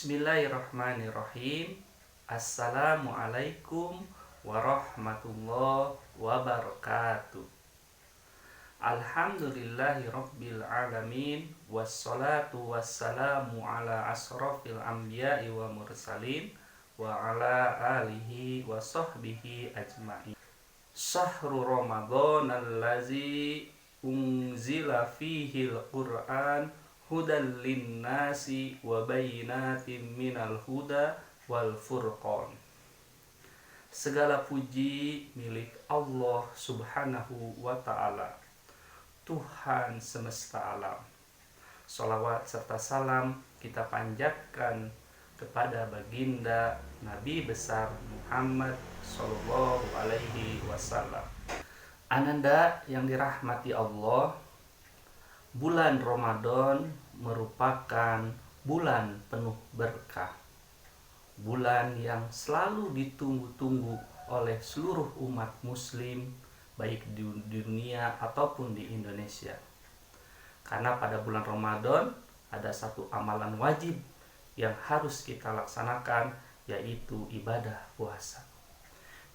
Bismillahirrahmanirrahim. Assalamualaikum warahmatullahi wabarakatuh. Alhamdulillahi rabbil alamin. Wassalatu wassalamu ala asrafil anbiya'i wa mursalin wa ala alihi wa sahbihi ajma'in. Sahru Ramadan allazi unzila fihi al-Qur'an hudan linnasi wa bayyinatin minal huda wal furqan. Segala puji milik Allah Subhanahu wa ta'ala, Tuhan semesta alam. Salawat serta salam kita panjatkan kepada baginda Nabi besar Muhammad sallallahu alaihi wasallam. Ananda yang dirahmati Allah, bulan Ramadan merupakan bulan penuh berkah. Bulan yang selalu ditunggu-tunggu oleh seluruh umat muslim, baik di dunia ataupun di Indonesia. Karena pada bulan Ramadan ada satu amalan wajib yang harus kita laksanakan, yaitu ibadah puasa.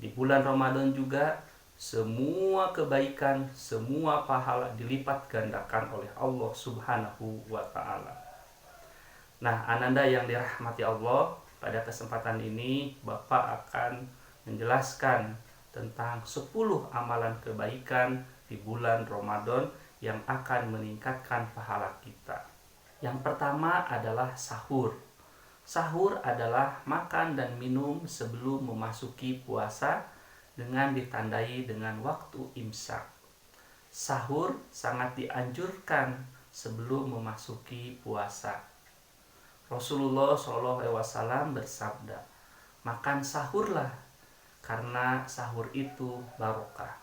Di bulan Ramadan juga semua kebaikan, semua pahala dilipat gandakan oleh Allah Subhanahu wa ta'ala. Nah, ananda yang dirahmati Allah, pada kesempatan ini Bapak akan menjelaskan tentang 10 amalan kebaikan di bulan Ramadan yang akan meningkatkan pahala kita. Yang pertama adalah sahur. Sahur adalah makan dan minum sebelum memasuki puasa dengan ditandai dengan waktu imsak. Sahur sangat dianjurkan sebelum memasuki puasa. Rasulullah SAW bersabda, makan sahurlah karena sahur itu barokah.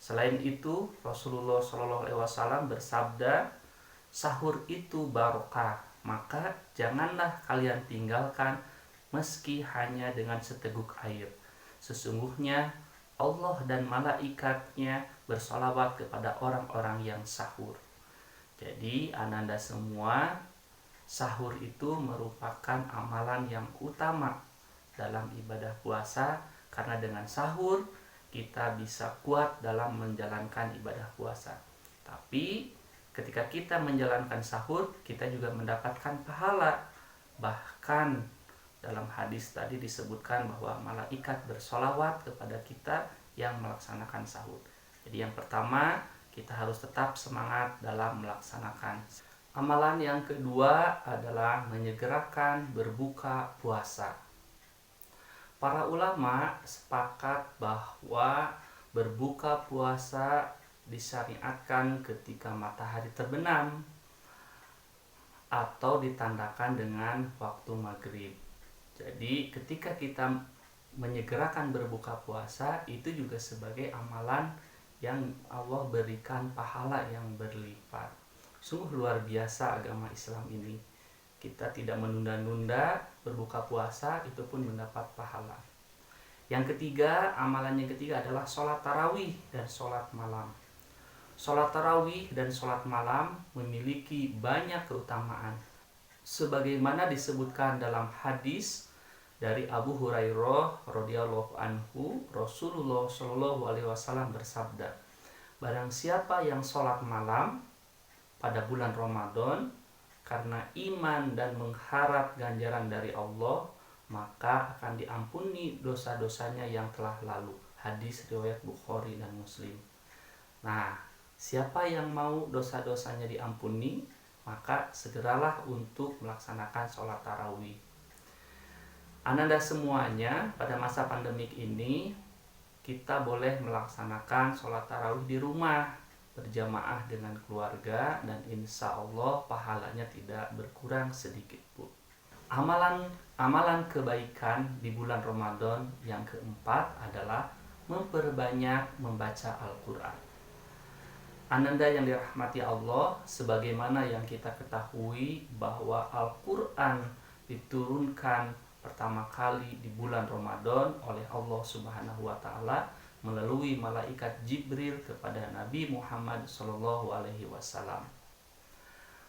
Selain itu, Rasulullah SAW bersabda, sahur itu barokah, maka janganlah kalian tinggalkan meski hanya dengan seteguk air. Sesungguhnya Allah dan malaikatnya bersolawat kepada orang-orang yang sahur. Jadi ananda semua, sahur itu merupakan amalan yang utama dalam ibadah puasa. Karena dengan sahur kita bisa kuat dalam menjalankan ibadah puasa. Tapi ketika kita menjalankan sahur, kita juga mendapatkan pahala. Bahkan dalam hadis tadi disebutkan bahwa malaikat bersolawat kepada kita yang melaksanakan sahur. Jadi yang pertama, kita harus tetap semangat dalam melaksanakan. Amalan yang kedua adalah menyegerakan berbuka puasa. Para ulama sepakat bahwa berbuka puasa disyariatkan ketika matahari terbenam atau ditandakan dengan waktu maghrib. Jadi ketika kita menyegerakan berbuka puasa, itu juga sebagai amalan yang Allah berikan pahala yang berlipat. Sungguh luar biasa agama Islam ini. Kita tidak menunda-nunda berbuka puasa, itu pun mendapat pahala. Yang ketiga, amalan yang ketiga adalah sholat tarawih dan sholat malam. Sholat tarawih dan sholat malam memiliki banyak keutamaan. Sebagaimana disebutkan dalam hadis dari Abu Hurairah radhiyallahu anhu, Rasulullah shallallahu alaihi wasallam bersabda, barang siapa yang sholat malam pada bulan Ramadan karena iman dan mengharap ganjaran dari Allah, maka akan diampuni dosa-dosanya yang telah lalu. Hadis riwayat Bukhari dan Muslim. Nah, siapa yang mau dosa-dosanya diampuni, maka segeralah untuk melaksanakan sholat tarawih. Ananda semuanya, pada masa pandemik ini kita boleh melaksanakan sholat tarawih di rumah berjamaah dengan keluarga, dan insya Allah pahalanya tidak berkurang sedikit pun. Amalan kebaikan di bulan Ramadan yang keempat adalah memperbanyak membaca Al-Quran. Ananda yang dirahmati Allah, sebagaimana yang kita ketahui bahwa Al-Quran diturunkan pertama kali di bulan Ramadan oleh Allah Subhanahu wa ta'ala melalui malaikat Jibril kepada Nabi Muhammad sallallahu alaihi wasallam.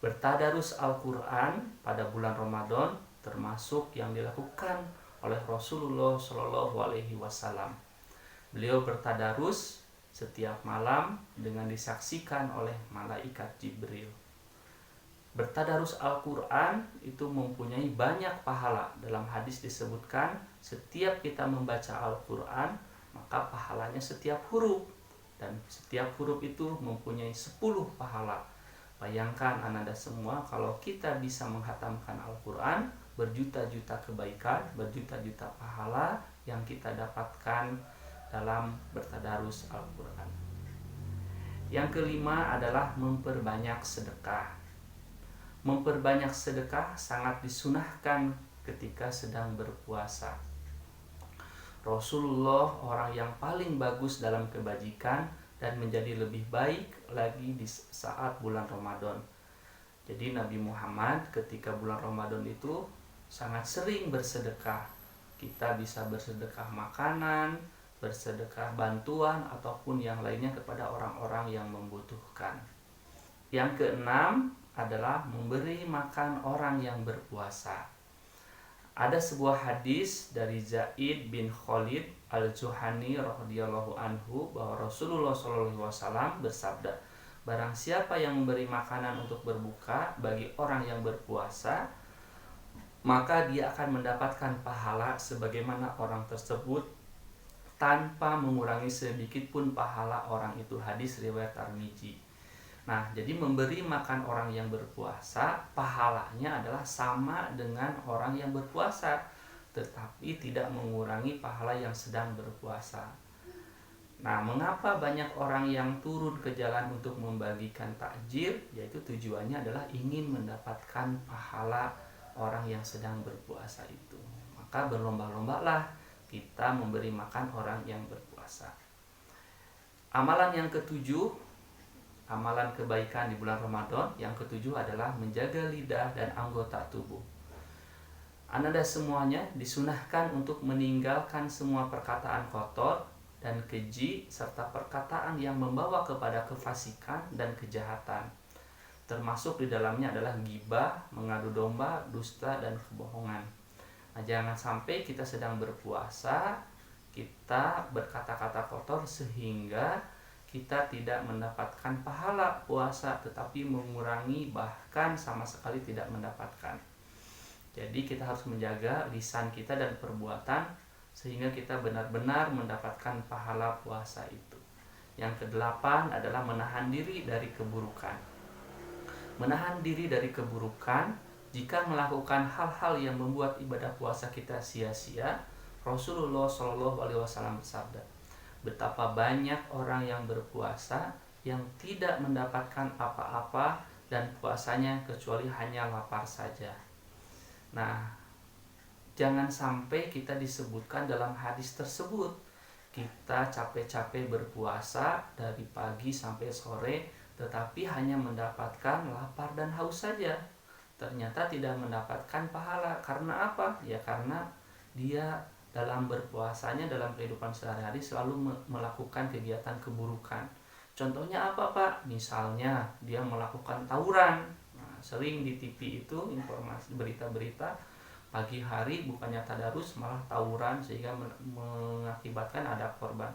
Bertadarus Al-Quran pada bulan Ramadan termasuk yang dilakukan oleh Rasulullah Shallallahu Alaihi Wasallam. Beliau bertadarus setiap malam dengan disaksikan oleh malaikat Jibril. Bertadarus Al-Quran itu mempunyai banyak pahala. Dalam hadis disebutkan setiap kita membaca Al-Quran maka pahalanya setiap huruf, dan setiap huruf itu mempunyai 10 pahala. Bayangkan ananda semua, kalau kita bisa menghatamkan Al-Quran, berjuta-juta kebaikan, berjuta-juta pahala yang kita dapatkan dalam bertadarus Al-Quran. Yang kelima adalah memperbanyak sedekah. Memperbanyak sedekah sangat disunahkan ketika sedang berpuasa. Rasulullah orang yang paling bagus dalam kebajikan dan menjadi lebih baik lagi di saat bulan Ramadan. Jadi Nabi Muhammad ketika bulan Ramadan itu sangat sering bersedekah. Kita bisa bersedekah makanan, bersedekah bantuan, ataupun yang lainnya kepada orang-orang yang membutuhkan. Yang keenam adalah memberi makan orang yang berpuasa. Ada sebuah hadis dari Zaid bin Khalid Al-Juhani radhiyallahu anhu bahwa Rasulullah SAW bersabda, barang siapa yang memberi makanan untuk berbuka bagi orang yang berpuasa, maka dia akan mendapatkan pahala sebagaimana orang tersebut tanpa mengurangi sedikit pun pahala orang itu. Hadis riwayat Tirmidzi. Nah, jadi memberi makan orang yang berpuasa pahalanya adalah sama dengan orang yang berpuasa, tetapi tidak mengurangi pahala yang sedang berpuasa. Nah, mengapa banyak orang yang turun ke jalan untuk membagikan takjil? Yaitu tujuannya adalah ingin mendapatkan pahala orang yang sedang berpuasa itu. Maka berlomba-lombalah kita memberi makan orang yang berpuasa. Amalan yang ketujuh, amalan kebaikan di bulan Ramadan yang ketujuh adalah menjaga lidah dan anggota tubuh. Ananda semuanya disunahkan untuk meninggalkan semua perkataan kotor dan keji serta perkataan yang membawa kepada kefasikan dan kejahatan. Termasuk di dalamnya adalah ghibah, mengadu domba, dusta, dan kebohongan. Nah, jangan sampai kita sedang berpuasa kita berkata-kata kotor sehingga kita tidak mendapatkan pahala puasa, tetapi mengurangi bahkan sama sekali tidak mendapatkan. Jadi kita harus menjaga lisan kita dan perbuatan sehingga kita benar-benar mendapatkan pahala puasa itu. Yang kedelapan adalah menahan diri dari keburukan. Menahan diri dari keburukan jika melakukan hal-hal yang membuat ibadah puasa kita sia-sia. Rasulullah SAW bersabda, betapa banyak orang yang berpuasa yang tidak mendapatkan apa-apa dan puasanya kecuali hanya lapar saja. Nah, jangan sampai kita disebutkan dalam hadis tersebut kita capek-capek berpuasa dari pagi sampai sore tetapi hanya mendapatkan lapar dan haus saja. Ternyata tidak mendapatkan pahala. Karena apa? Ya karena dia dalam berpuasanya, dalam kehidupan sehari-hari selalu melakukan kegiatan keburukan. Contohnya apa, Pak? Misalnya dia melakukan tawuran. Nah, sering di TV itu informasi berita-berita pagi hari bukannya tadarus malah tawuran sehingga mengakibatkan ada korban.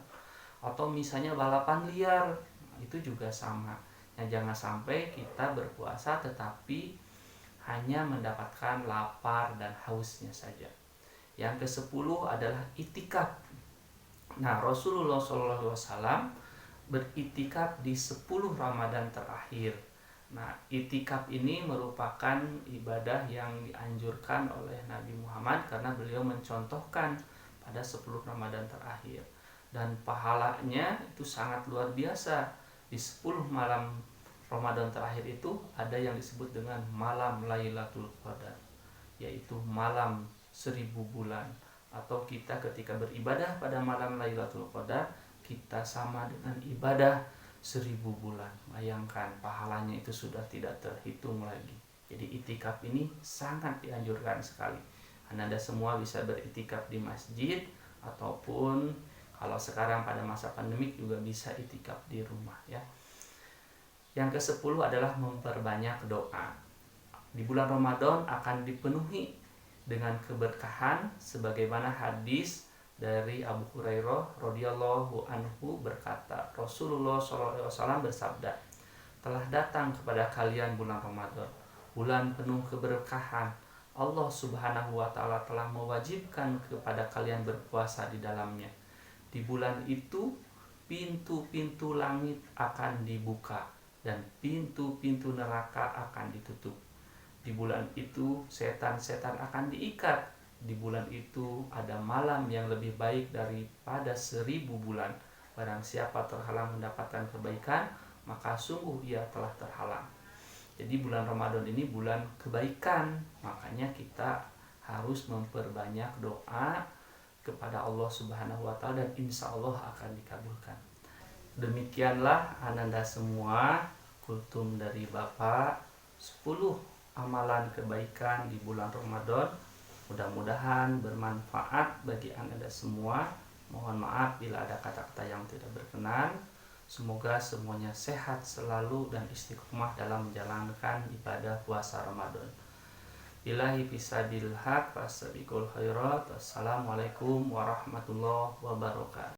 Atau misalnya balapan liar. Nah, itu juga sama. Nah, jangan sampai kita berpuasa tetapi hanya mendapatkan lapar dan hausnya saja. Yang ke-10 adalah itikaf. Nah, Rasulullah SAW beritikaf di 10 Ramadan terakhir. Nah, itikaf ini merupakan ibadah yang dianjurkan oleh Nabi Muhammad karena beliau mencontohkan pada 10 Ramadan terakhir. Dan pahalanya itu sangat luar biasa. Di 10 malam Ramadan terakhir itu ada yang disebut dengan malam Lailatul Qadar, yaitu malam 1000 bulan. Atau kita ketika beribadah pada malam Lailatul Qadar, kita sama dengan ibadah 1000 bulan. Bayangkan pahalanya itu sudah tidak terhitung lagi. Jadi itikaf ini sangat dianjurkan sekali. Anda semua bisa beritikaf di masjid ataupun kalau sekarang pada masa pandemik juga bisa itikaf di rumah ya. Yang ke-10 adalah memperbanyak doa. Di bulan Ramadan akan dipenuhi dengan keberkahan sebagaimana hadis dari Abu Hurairah radhiyallahu anhu berkata, Rasulullah SAW bersabda, telah datang kepada kalian bulan Ramadan, bulan penuh keberkahan. Allah Subhanahu wa taala telah mewajibkan kepada kalian berpuasa di dalamnya. Di bulan itu pintu-pintu langit akan dibuka dan pintu-pintu neraka akan ditutup. Di bulan itu setan-setan akan diikat. Di bulan itu ada malam yang lebih baik daripada 1000 bulan. Barang siapa terhalang mendapatkan kebaikan, maka sungguh ia telah terhalang. Jadi bulan Ramadan ini bulan kebaikan. Makanya kita harus memperbanyak doa kepada Allah Subhanahu wa taala dan insya Allah akan dikabulkan. Demikianlah ananda semua kultum dari Bapak 10 amalan kebaikan di bulan Ramadan. Mudah-mudahan bermanfaat bagi ananda semua. Mohon maaf bila ada kata-kata yang tidak berkenan. Semoga semuanya sehat selalu dan istiqomah dalam menjalankan ibadah puasa Ramadan. Billahi fisabilil haq, fastabiqul khairat. Assalamualaikum warahmatullahi wabarakatuh.